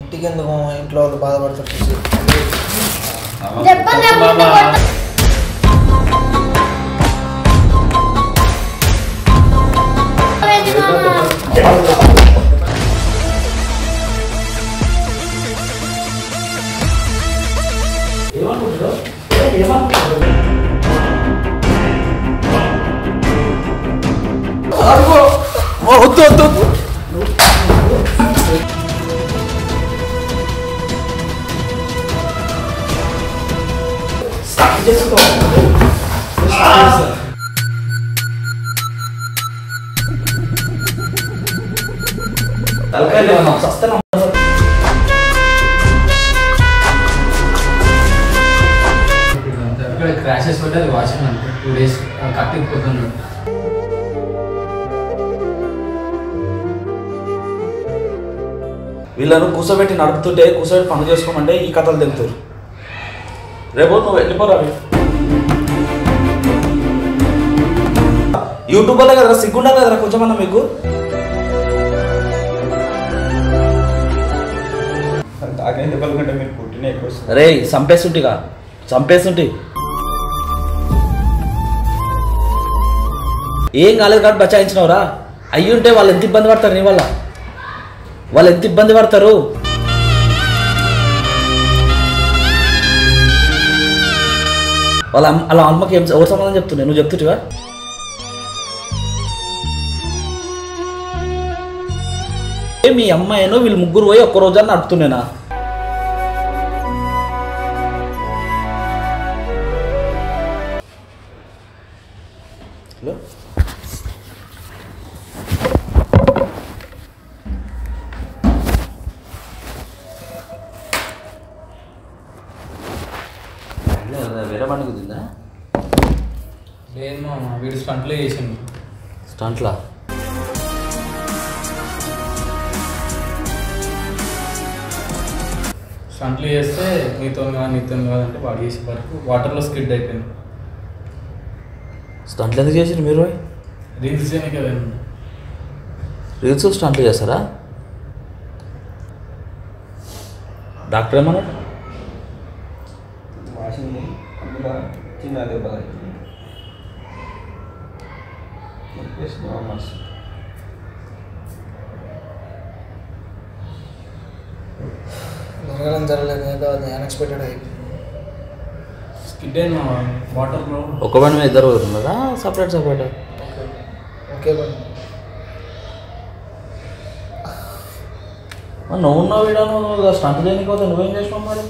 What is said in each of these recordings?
ఇంటికి ఎందుకు ఇంట్లో వాళ్ళు బాధపడతారు చూసి క్రాషెస్ పట్టి అది వాచింగ్ అంటే 2 days కట్టిపోతున్నాడు. వీళ్ళను కూర్చోబెట్టి నడుపుతుంటే కూర్చోబెట్టి పనులు చేసుకోమంటే ఈ కథలు తెలుపుతారు. రేపు నువ్వు వెళ్ళిపోరా యూట్యూబ్ వల్లే కదరా, సిగ్గుండాలి కదరా కొంచెమన్నా మీకు. అరే చంపేస్తుంటిగా చంపేస్తుంటి ఏం కాలేదు కాబట్టి బచాయించినవరా. అయ్యుంటే వాళ్ళు ఎంత ఇబ్బంది పడతారు నీ వల్ల, వాళ్ళు ఎంత ఇబ్బంది పడతారు. వాళ్ళ అమ్మకి ఏం ఎవరు సమాధానం చెప్తున్నాయి, నువ్వు చెప్తుంటివా? మీ అమ్మాయినో వీళ్ళు ముగ్గురు పోయి ఒక్క రోజు అని నడుపుతున్నానా? వేరే బండి కుదిందా? లేదు మామ, వీడు స్టంట్లో చేసిండు. స్టంట్లా? స్టంట్లు చేస్తే నీతో కాదంటే వాడు చేసే వరకు వాటర్లో స్కిడ్ అయిపోయింది. స్టంట్లు ఎందుకు చేసారు మీరు? రీల్స్ చేయడానికి కదా. రీల్స్ స్టంట్లు చేస్తారా? డాక్టర్ ఏమన్నాడు? చిన్న దెబ్బ జరగలేదు, ఏదో అన్ఎక్స్పెక్టెడ్ అయిపోయింది. స్కిడ్ అయిన వాటర్లో. ఒక బండి మీద ఇద్దరు పోతున్నారా? Separate separate? ఓకే బండి. నువ్వు ఉన్నావు వీడా, నువ్వు స్టంట్ చేయడానికి పోతే నువ్వేం చేసినావు మరి?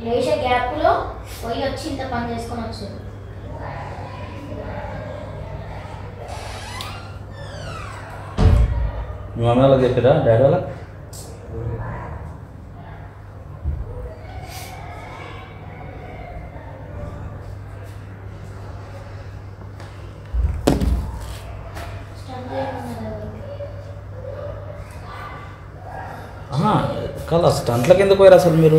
లేచే గ్యాప్లో పోయి వచ్చి ఇంత పని చేసుకొని వచ్చారు. మీ మమ్మీ వాళ్ళకి చెప్పారా, డాడీ వాళ్ళ? కాదు, స్టంట్లకి ఎందుకు పోయారు అసలు మీరు?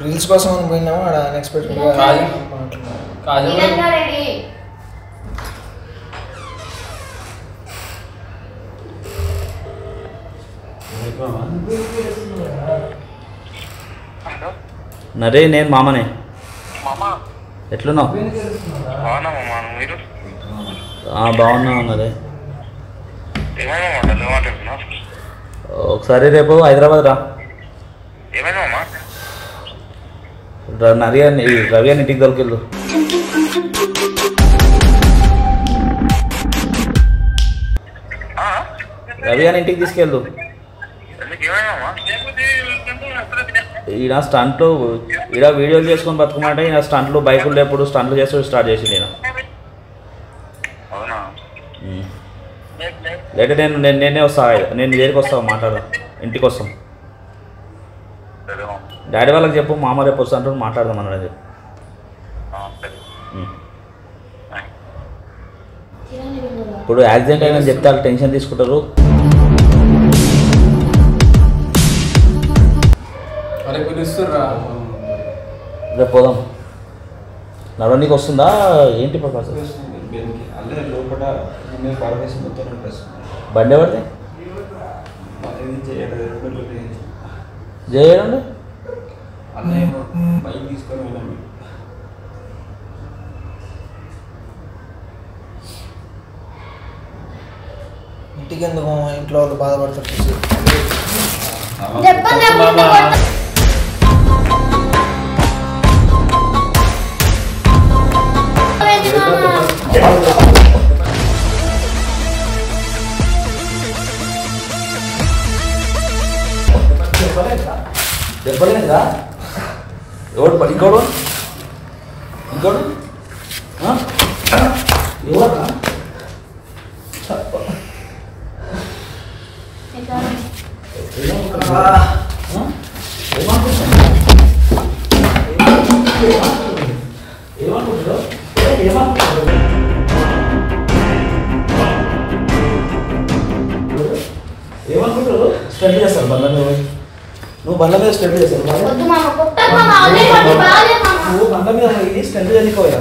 రీల్స్ కోసం అని పోయినాము, అక్కడ అన్ఎక్స్పెక్టెడ్గా నరే నేను మామనే. ఎట్లున్నావు? బాగున్నా నరే. ఒకసారి రేపు హైదరాబాద్ రా. రవి అని ఇంటికి దొరికెళ్ళు. రవి అని ఇంటికి తీసుకెళ్ళు. ఈయన స్టంట్లు ఈడ వీడియోలు చేసుకొని బతుకమంటే ఈయన స్టంట్లు బైకులు లేపుడు స్టంట్లు చేస్తూ స్టార్ట్ చేసి నేను లేటే నేనే వస్తా, నేను దగ్గరికి వస్తావు మాట్లాడదాం, ఇంటికి వస్తాం. డాడీ వాళ్ళకి చెప్పు మామ రేపు వస్తా అంటూ మాట్లాడదాం అన్నాడు చెప్పు. ఇప్పుడు యాక్సిడెంట్ అయినా చెప్తే వాళ్ళు టెన్షన్ తీసుకుంటారు. రేపు పోదాం. నడవడానికి వస్తుందా ఏంటి? లోపల భారతదేశం మొత్తం నడిపిస్తుంది. బండి ఎవరిది? ఇది చేయలేదు చేయండి. అన్నయ్య బైక్ తీసుకొని వెళ్ళండి. ఇంటికి ఎందుకు మామ, ఇంట్లో వాళ్ళు బాధపడతారు చూసి. దెబ్బలేదురా? ఎవడు ఇంకోడు ఇంకోడు ఎవరా? ఏమనుకుంటారు? స్టడీ చేస్తారు బండ్ల మీద. నువ్వు బండ్ల మీద స్టడీ చేస్తారు. నువ్వు బండ్ల మీద స్టడీ చేయకపోయా.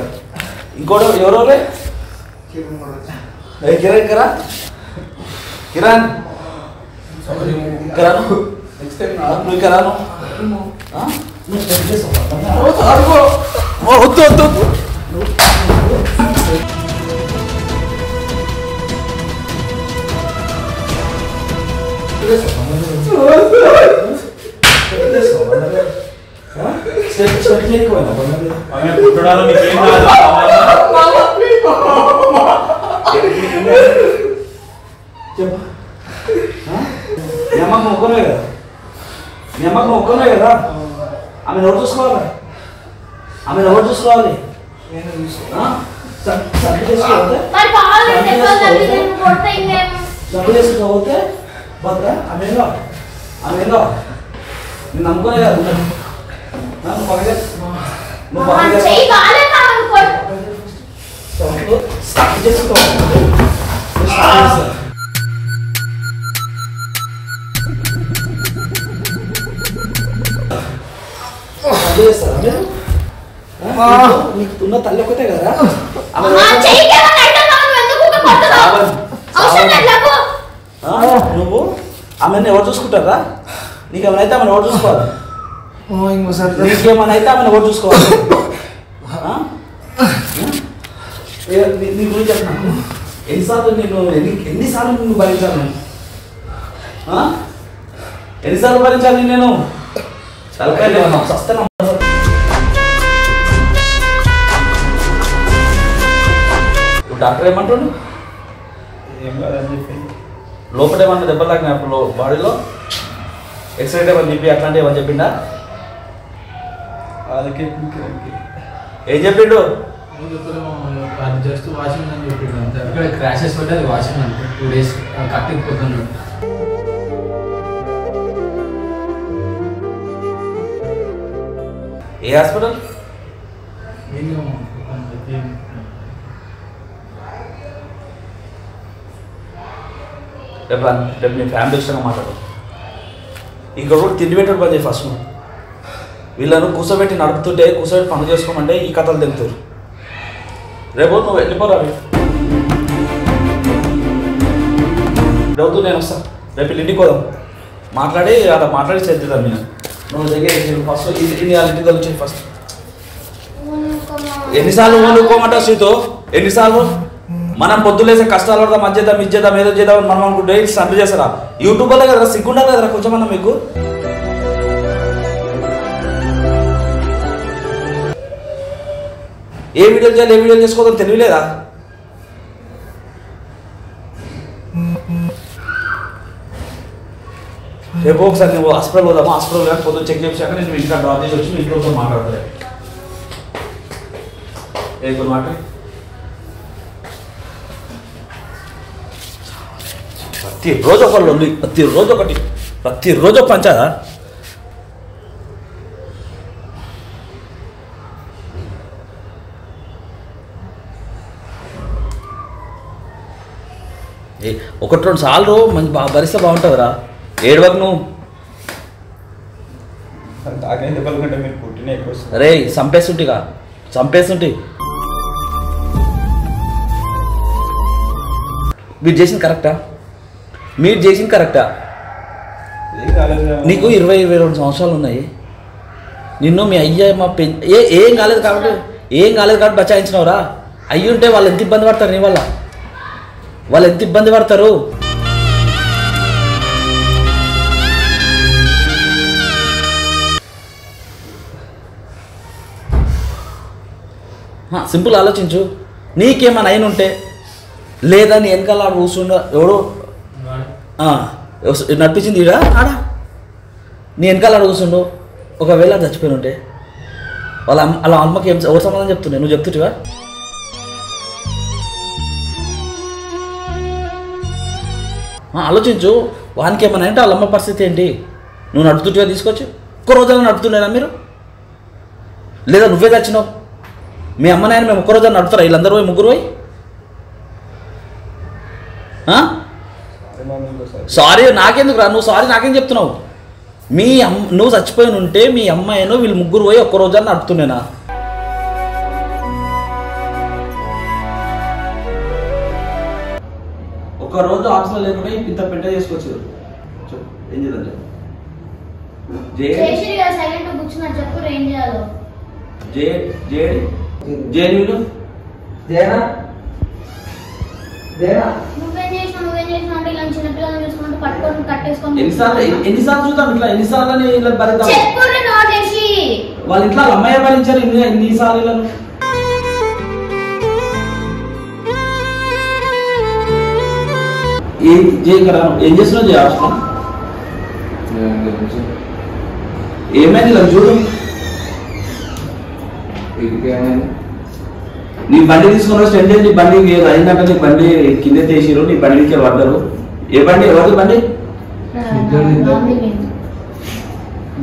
ఇంకోటి ఎవరో కిరణ్ కిరణ్ కిరణ్ నెక్స్ట్ టైం నువ్వు కిరాను నువ్వు స్టడీ చేస్తావు. వద్దు వద్దు పుట్టడాలో నీకేం కాదు. చెప్పు. మీ అమ్మకు ఒక్కనే కదా, మీ అమ్మకు ఒక్కనే కదా. ఆమె ఎవరు చూసుకోవాలి? ఆమె ఎవరు చూసుకోవాలి? సబ్బు చేసుకోకపోతే బద్దా ఆమెలో ఆమెలో నేను నమ్ముకోలే కదా. నువ్వు పక్కన నువ్వు పక్కన స్టార్ట్ చేసుకోవాలి. నీకు ఉన్న తల్లి ఒకటే కదా. నువ్వు ఆమెను ఎవరు చూసుకుంటారా? నీకేమైనా అయితే ఆమెను ఎవరు చూసుకోవాలి? నీకేమైనా అయితే ఆమెను ఎవరు చూసుకోవాలి? నీ గురించి చెప్తున్నాను. ఎన్నిసార్లు నిన్ను భరించాను నేను? ఎన్నిసార్లు భరించాలి నేను? సస్తాను. డాక్టర్ ఏమంటాడు? ఏం కాదని చెప్పి లోపల ఏమన్నా దెబ్బలు తాకినప్పుడు బాడీలో ఎక్స్రే ఏమని చెప్పి అట్లాంటివి ఏమని చెప్పిండా? వాళ్ళకి ఏం చెప్పిండు? జస్ట్ వాషింగ్ అని చెప్పిండు అంతే. ఇక్కడ క్రాషెస్ పట్టి అది వాషింగ్ అంటే 2 days కట్టిపోతున్నాడు. ఏ హాస్పిటల్? రేపు మీ ఫ్యామిలీ ఇష్టంగా మాట్లాడు. ఇక్కడ కూడా తిండి పెట్టాడు పని ఫస్ట్. నువ్వు వీళ్ళను కూర్చోబెట్టి నడుపుతుంటే కూర్చోబెట్టి పనులు చేసుకోమంటే ఈ కథలు తెలుతారు. రేపు నువ్వు వెళ్ళిపోరా. రేపు నేను వస్తా. రేపు ఇంటికి పోదాం. మాట్లాడి అలా మాట్లాడి చేద్దాం. నేను నువ్వు దగ్గర ఫస్ట్ ఇంటికి వచ్చి ఫస్ట్ ఎన్నిసార్లు ఊరుకోమంటావు శ్రీతో? ఎన్నిసార్లు? మనం పొద్దులేసే కష్టాలు పడదాం, అది చేద్దాం, ఇది చేద్దాం, ఏదో చేద్దాం మనం అనుకుంటే స్టంట్ చేస్తారా? యూట్యూబర్లే కదరా, సిగ్గుండాలి కదరా కొంచెం అన్నా మీకు. ఏ వీడియోలు చేయాలి, ఏ వీడియోలు చేసుకోవద్దని తెలియలేదా? రేపు ఒకసారి నువ్వు హాస్పిటల్ పోదామా? హాస్పిటల్ కానీ పొద్దున్న చెక్ చేసాక నేను ఇంట్లో డ్రాప్ చేసి వచ్చి ఇంట్లో మాట్లాడతాను. ఇప్పుడు మాట్లాడి ప్రతిరోజు ఒకళ్ళు ఉంది, ప్రతిరోజు ఒకటి, ప్రతిరోజు ఒక పంచాదా? ఒకటి 2 సార్లు మంచి భరిస్తే బాగుంటుందిరా. ఏడవకు నువ్వు. తాగిన దెబ్బల కంటే మీరు పుట్టిన ఎక్కువ. అరే చంపేస్తుంటిగా, చంపేస్తుంటి. మీరు చేసింది కరెక్టా? మీరు చేసింది కరెక్టా? ఏం కాలేదు కదా. నీకు 22 సంవత్సరాలు ఉన్నాయి. నిన్ను మీ అయ్య మా ఏం కాలేదు కాబట్టి బచాయించినవరా? అయ్యి ఉంటే వాళ్ళు ఎంత ఇబ్బంది పడతారు నీ వల్ల? వాళ్ళు ఎంత ఇబ్బంది పడతారు? సింపుల్ ఆలోచించు. నీకేమైనా అయిన ఉంటే లేదా నీ వెనకాల ఆడ కూర్చుండ ఎవడో నడిపించింది ఈడ ఆడ నీ వెనకాల ఆడ కూర్చుండు. ఒకవేళ చచ్చిపోయిన ఉంటే వాళ్ళ అమ్మకి ఎవరు సమాధానం చెప్తుండే? నువ్వు చెప్తుంటివా? ఆలోచించు. వానికి ఏమైనా అంటే వాళ్ళ అమ్మ పరిస్థితి ఏంటి? నువ్వు నడుపుతుంటివా? తీసుకొచ్చి ఒక్క రోజైనా నడుపుతుండేనా మీరు? లేదా నువ్వే తెచ్చినావు? మీ అమ్మ నాయన మేము ఒక్కరోజు నడుపుతారా? వీళ్ళందరూ పోయి ముగ్గురు పోయి సారీ నాకెందుకు రా? నువ్వు సారీ నాకేం చెప్తున్నావు? నువ్వు చచ్చిపోయి ఉంటే మీ అమ్మాయిను వీళ్ళు ముగ్గురు పోయి ఒక్కరోజు అని నడుపుతుండేనా? ఒక్కరోజు ఆఫీస్లో లేకుండా ఇంత పెద్ద చేసుకొచ్చారు. ఏం చేద్దాం? చెప్పు ఏం చేయాలో. నువ్వేం చేసినావు అంటే ఇలా చిన్నపిల్లలను చూసుకుంటూ పట్టుకొని కట్టేసుకొని ఎన్నిసార్లు చూద్దాం ఇట్లా? ఎన్నిసార్లు ఇలా భరిద్దాం? వాళ్ళ ఇంట్లో అమ్మాయి భరించారు ఎన్నిసార్లు ఇలా? ఏం చేస్తున్నావు? చేయాల్సిన ఏమైంది ఇలా చూడు. నీ బండి తీసుకున్న స్టెంట్ నీ బండి అయిందంటే నీ బండి కింద తీసిరు, నీ బండి నుంచి పడ్డారు. ఏ బండి? ఎవరిది బండి?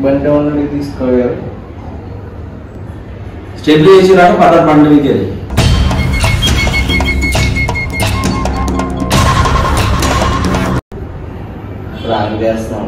బండి వాళ్ళని తీసుకోవాలి. స్టెంట్ చేసిరా పడ్డారు బండి మీకు. ప్రాంక్ చేస్తాం.